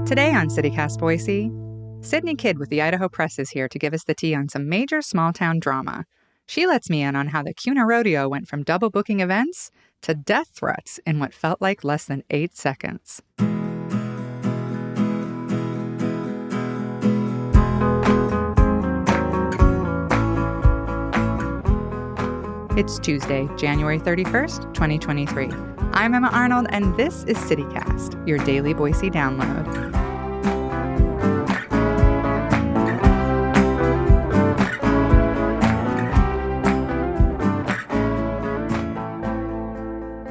Today on CityCast Boise, Sydney Kidd with the Idaho Press is here to give us the tea on some major small-town drama. She lets me in on how the Kuna Rodeo went from double-booking events to death threats in what felt like less than 8 seconds. It's Tuesday, January 31st, 2023. I'm Emma Arnold, and this is CityCast, your daily Boise download.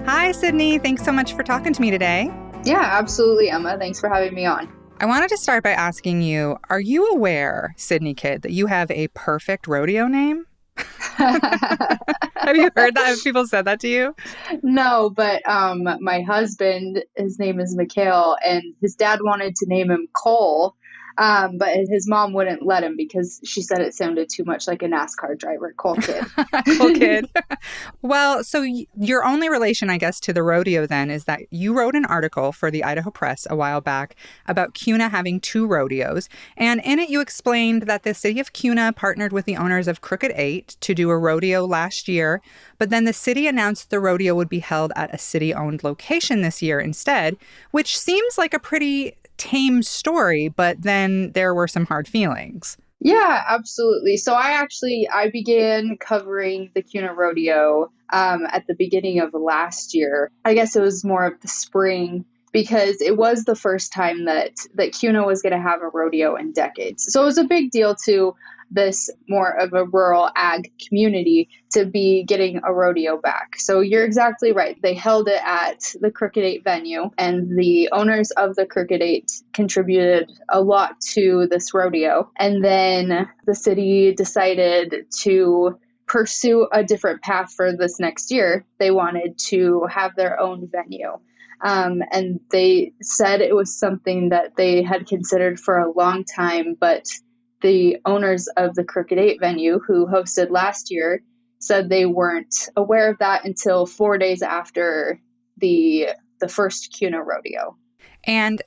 Hi, Sydney. Thanks so much for talking to me today. Yeah, absolutely, Emma. Thanks for having me on. I wanted to start by asking you, are you aware, Sydney Kidd, that you have a perfect rodeo name? Have you heard that? Have people said that to you? No, but my husband, his name is Mikhail, and his dad wanted to name him Cole, but his mom wouldn't let him because she said it sounded too much like a NASCAR driver, Cole Kidd. Cole Kidd. Well, so your only relation, I guess, to the rodeo then is that you wrote an article for the Idaho Press a while back about Kuna having 2 rodeos. And in it, you explained that the city of Kuna partnered with the owners of Crooked 8 to do a rodeo last year. But then the city announced the rodeo would be held at a city-owned location this year instead, which seems like a pretty tame story, but then there were some hard feelings. Yeah, absolutely. So I began covering the Kuna Rodeo at the beginning of last year. I guess it was more of the spring because it was the first time that Kuna was going to have a rodeo in decades. So it was a big deal to this more of a rural ag community to be getting a rodeo back. So you're exactly right. They held it at the Crooked 8 venue, and the owners of the Crooked 8 contributed a lot to this rodeo. And then the city decided to pursue a different path for this next year. They wanted to have their own venue. And they said it was something that they had considered for a long time, but the owners of the Crooked 8 venue, who hosted last year, said they weren't aware of that until 4 days after the first Kuna rodeo. And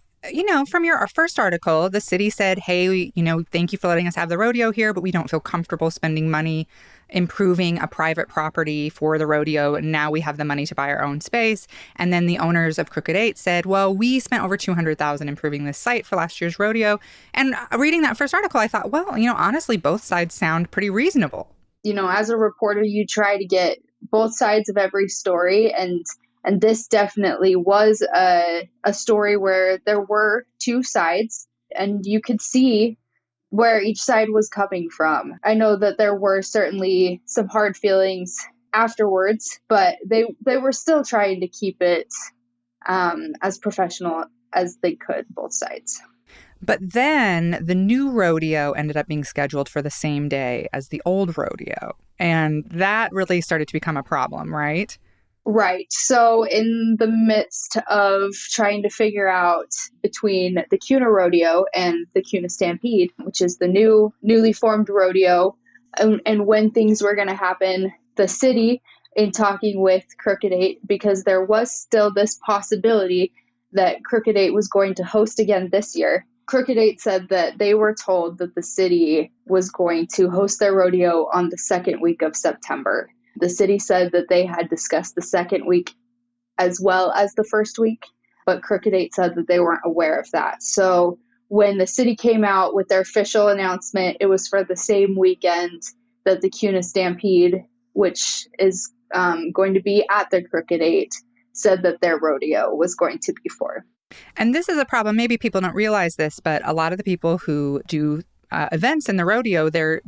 from your first article, the city said, hey, thank you for letting us have the rodeo here, but we don't feel comfortable spending money improving a private property for the rodeo. And now we have the money to buy our own space. And then the owners of Crooked 8 said, well, we spent over $200,000 improving this site for last year's rodeo. And reading that first article, I thought, well, honestly, both sides sound pretty reasonable. As a reporter, you try to get both sides of every story, and this definitely was a story where there were 2 sides, and you could see where each side was coming from. I know that there were certainly some hard feelings afterwards, but they were still trying to keep it as professional as they could, both sides. But then the new rodeo ended up being scheduled for the same day as the old rodeo, and that really started to become a problem, right? Right. So in the midst of trying to figure out between the Kuna Rodeo and the Kuna Stampede, which is the newly formed rodeo, and when things were going to happen, the city, in talking with Crooked 8, because there was still this possibility that Crooked 8 was going to host again this year, Crooked 8 said that they were told that the city was going to host their rodeo on the second week of September. The city said that they had discussed the second week as well as the first week, but Crooked 8 said that they weren't aware of that. So when the city came out with their official announcement, it was for the same weekend that the Kuna Stampede, which is going to be at the Crooked 8, said that their rodeo was going to be for. And this is a problem. Maybe people don't realize this, but a lot of the people who do events in the rodeo, they're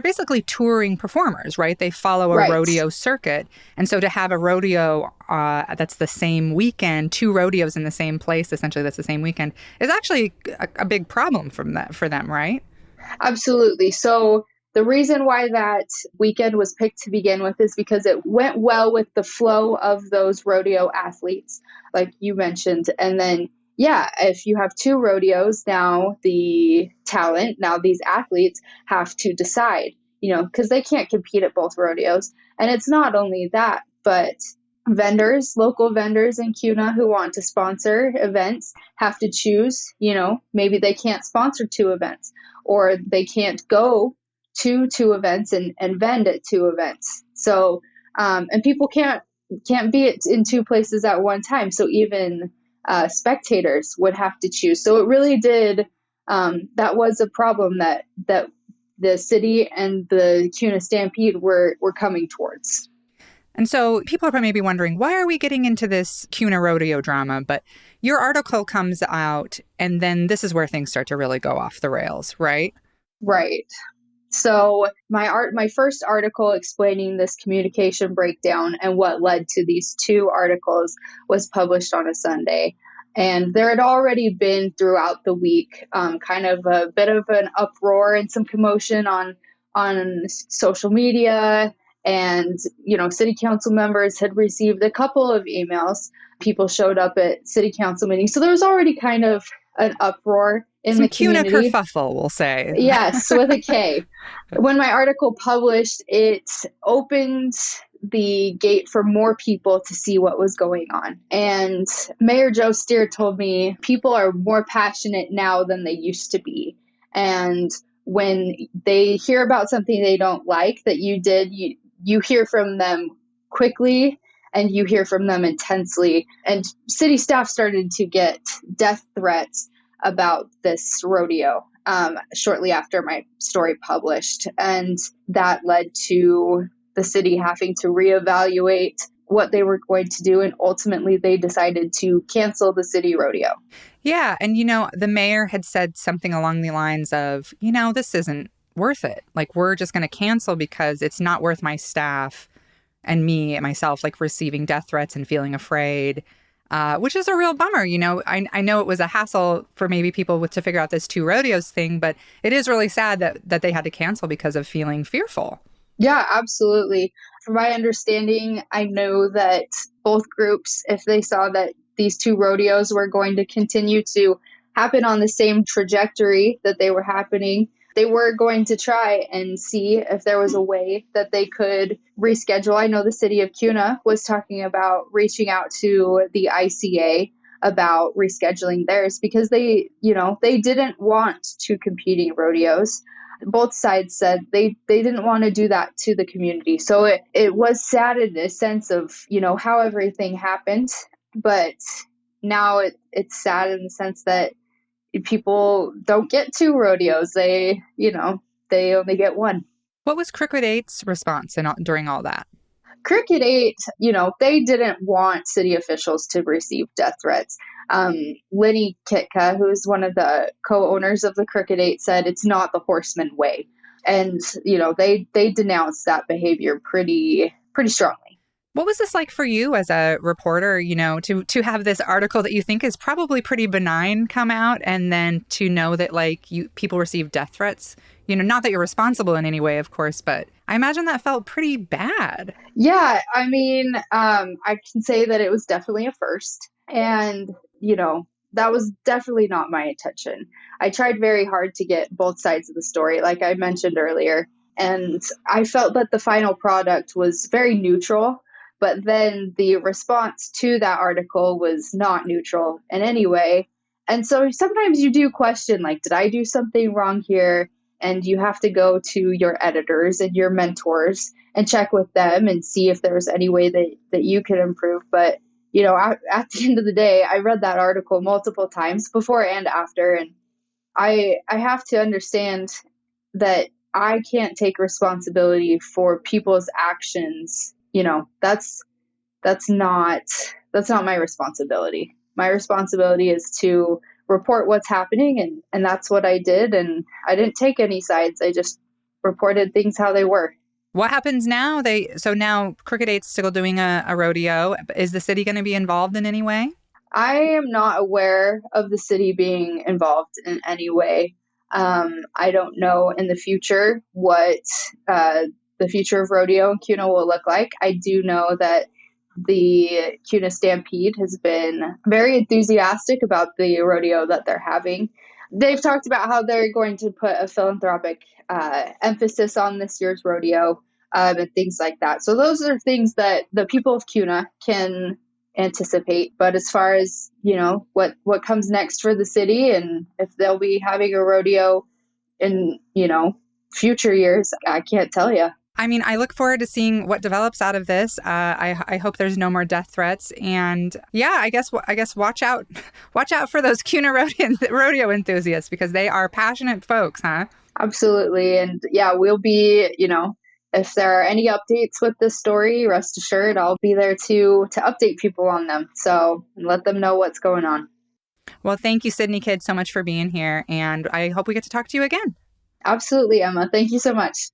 basically touring performers, right? They follow a rodeo circuit. And so to have a rodeo that's the same weekend, 2 rodeos in the same place, essentially that's the same weekend, is actually a big problem for them, right? Absolutely. So the reason why that weekend was picked to begin with is because it went well with the flow of those rodeo athletes, like you mentioned. And then, if you have 2 rodeos, now these athletes have to decide, because they can't compete at both rodeos. And it's not only that, but vendors, local vendors in Kuna who want to sponsor events have to choose, maybe they can't sponsor two events or they can't go to two events and vend at two events. So, and people can't be in two places at one time. So even spectators would have to choose. So it really did, that was a problem that the city and the Kuna Stampede were coming towards. And so people are maybe wondering, why are we getting into this Kuna rodeo drama? But your article comes out, and then this is where things start to really go off the rails, right? Right. So my first article explaining this communication breakdown and what led to these two articles was published on a Sunday. And there had already been throughout the week kind of a bit of an uproar and some commotion on social media. And, city council members had received a couple of emails. People showed up at city council meetings. So there was already kind of an uproar in Some the Kuna community. kerfuffle, we'll say. Yes, with a K. When my article published, it opened the gate for more people to see what was going on. And Mayor Joe Steer told me people are more passionate now than they used to be. And when they hear about something they don't like that you did, you hear from them quickly and you hear from them intensely. And city staff started to get death threats about this rodeo shortly after my story published. And that led to the city having to reevaluate what they were going to do. And ultimately, they decided to cancel the city rodeo. Yeah. And, the mayor had said something along the lines of, this isn't worth it. Like, we're just going to cancel because it's not worth my staff and me and myself, like, receiving death threats and feeling afraid. Which is a real bummer. I know it was a hassle for maybe people to figure out this two rodeos thing, but it is really sad that they had to cancel because of feeling fearful. Yeah, absolutely. From my understanding, I know that both groups, if they saw that these two rodeos were going to continue to happen on the same trajectory that they were happening, they were going to try and see if there was a way that they could reschedule. I know the city of Kuna was talking about reaching out to the ICA about rescheduling theirs because they didn't want two competing rodeos. Both sides said they didn't want to do that to the community. So it was sad in a sense of, how everything happened. But now it's sad in the sense that people don't get two rodeos. They only get one. What was Crooked Eight's response during all that? Cricket 8, they didn't want city officials to receive death threats. Lenny Kitka, who is one of the co-owners of the Cricket 8, said it's not the horseman way. And, they denounced that behavior pretty strongly. What was this like for you as a reporter, to have this article that you think is probably pretty benign come out and then to know that people receive death threats? Not that you're responsible in any way, of course, but I imagine that felt pretty bad. Yeah, I mean, I can say that it was definitely a first. And, that was definitely not my intention. I tried very hard to get both sides of the story, like I mentioned earlier. And I felt that the final product was very neutral. But then the response to that article was not neutral in any way. And so sometimes you do question, did I do something wrong here? And you have to go to your editors and your mentors and check with them and see if there's any way that you can improve. But, at the end of the day, I read that article multiple times before and after. And I have to understand that I can't take responsibility for people's actions. That's not my responsibility. My responsibility is to report what's happening, and that's what I did. And I didn't take any sides. I just reported things how they were. What happens now? So now Crooked Eight's still doing a rodeo. Is the city going to be involved in any way? I am not aware of the city being involved in any way. I don't know in the future what the future of rodeo in Kuna will look like. I do know that the Kuna Stampede has been very enthusiastic about the rodeo that they're having. They've talked about how they're going to put a philanthropic emphasis on this year's rodeo. and things like that. So those are things that the people of Kuna can anticipate. But as far as, what comes next for the city and if they'll be having a rodeo in, future years, I can't tell you. I mean, I look forward to seeing what develops out of this. I hope there's no more death threats, and yeah, I guess watch out for those Kuna rodeo enthusiasts, because they are passionate folks, huh? Absolutely, and yeah, we'll be, if there are any updates with this story, rest assured I'll be there to update people on them. So let them know what's going on. Well, thank you, Sydney Kidd, so much for being here, and I hope we get to talk to you again. Absolutely, Emma. Thank you so much.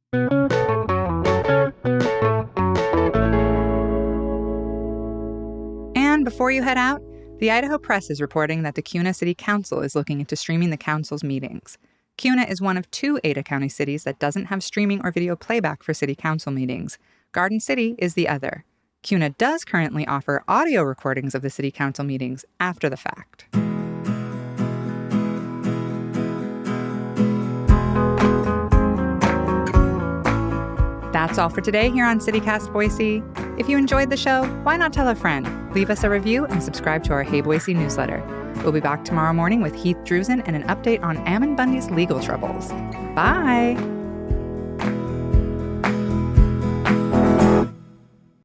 And before you head out, the Idaho Press is reporting that the Kuna City Council is looking into streaming the council's meetings. Kuna is one of 2 Ada County cities that doesn't have streaming or video playback for city council meetings. Garden City is the other. Kuna does currently offer audio recordings of the city council meetings after the fact. That's all for today here on CityCast Boise. If you enjoyed the show, why not tell a friend? Leave us a review and subscribe to our Hey Boise newsletter. We'll be back tomorrow morning with Heath Drusen and an update on Ammon Bundy's legal troubles. Bye!